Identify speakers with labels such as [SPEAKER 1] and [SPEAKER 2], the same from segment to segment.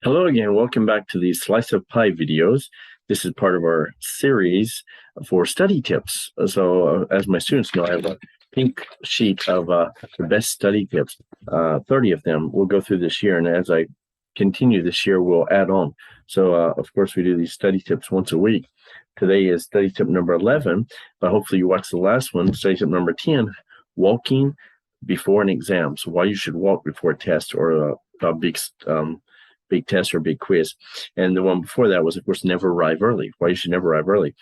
[SPEAKER 1] Hello again. Welcome back to the Slice of Pie videos. This is part of our series for study tips. As my students know, I have a pink sheet of the best study tips, 30 of them. We'll go through this year, and as I continue this year, we'll add on. Of course, we do these study tips once a week. Today is study tip number 11, but hopefully you watched the last one, study tip number 10, walking before an exam. So why you should walk before a test or a big test or big quiz. And the one before that was, of course, never arrive early. Why you should never arrive early.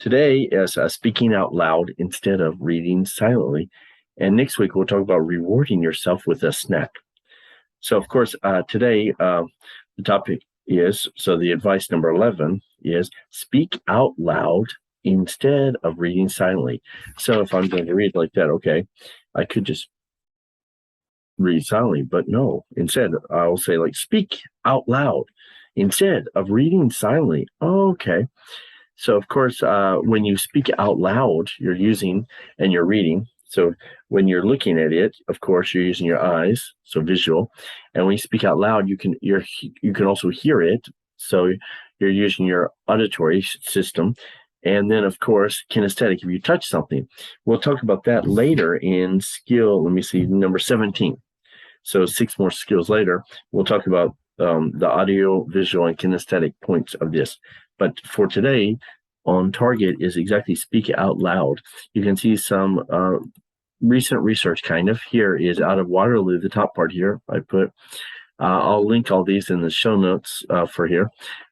[SPEAKER 1] Today is speaking out loud instead of reading silently. And next week, we'll talk about rewarding yourself with a snack. So, of course, today, the topic is, the advice number 11 is speak out loud instead of reading silently. So if I'm going to read like that, okay, I could just read silently, but no, instead I'll say speak out loud instead of reading silently. Okay. So of course, when you speak out loud, you're using and you're reading. So when you're looking at it, of course, you're using your eyes, so visual. And when you speak out loud, you can also hear it. So you're using your auditory system. And then, of course, kinesthetic, if you touch something. We'll talk about that later in skill, let me see, number 17. So 6 more skills later, we'll talk about the audio, visual, and kinesthetic points of this. But for today, on target is exactly speak out loud. You can see some recent research kind of. Here is out of Waterloo, the top part here I put. I'll link all these in the show notes for here.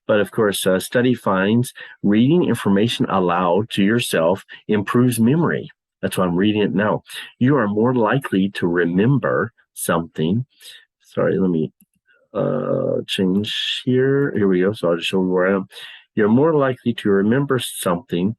[SPEAKER 1] But of course, study finds reading information aloud to yourself improves memory. That's why I'm reading it now. You are more likely to remember something. Sorry, let me change here. Here we go. So I'll just show you where I am. You're more likely to remember something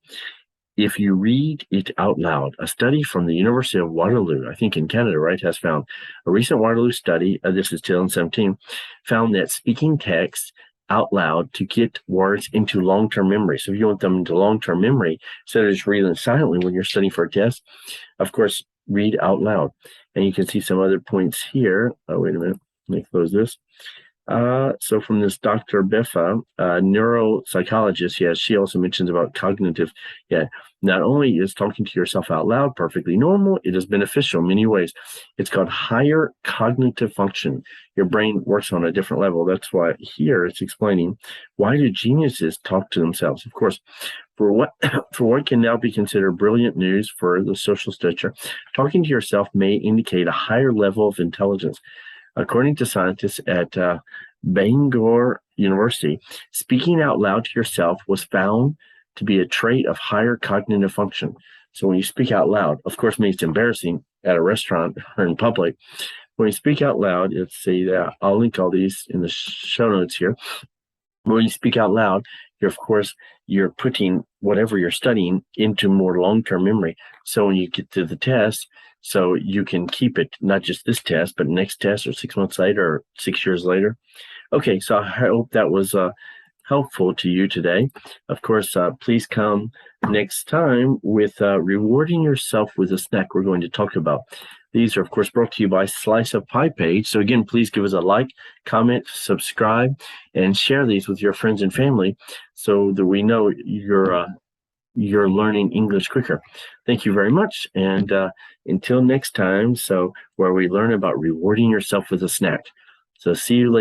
[SPEAKER 1] if you read it out loud. A study from the University of Waterloo, I think in Canada, right, has found a recent Waterloo study, this is 2017, found that speaking text out loud to get words into long-term memory. So if you want them into long-term memory, instead of just reading silently when you're studying for a test, of course, read out loud. And you can see some other points here. Oh, wait a minute. Let me close this. So from this Dr. Beffa, neuropsychologist, she also mentions about cognitive. Not only is talking to yourself out loud perfectly normal, it is beneficial in many ways. It's called higher cognitive function. Your brain works on a different level. That's why here it's explaining why do geniuses talk to themselves. Of course, for what can now be considered brilliant news for the social stature, talking to yourself may indicate a higher level of intelligence. According to scientists at Bangor University, speaking out loud to yourself was found to be a trait of higher cognitive function. So when you speak out loud, of course, maybe it's embarrassing at a restaurant or in public. When you speak out loud, let's see that I'll link all these in the show notes here. When you speak out loud, you're putting whatever you're studying into more long-term memory. So when you get to the test, so you can keep it, not just this test, but next test or 6 months later or 6 years later. Okay, so I hope that was helpful to you today. Of course, please come next time with rewarding yourself with a snack we're going to talk about. These are, of course, brought to you by Slice of Pie page. So again, please give us a like, comment, subscribe, and share these with your friends and family so that we know you're learning English quicker. Thank you very much. And until next time, where we learn about rewarding yourself with a snack. So see you later.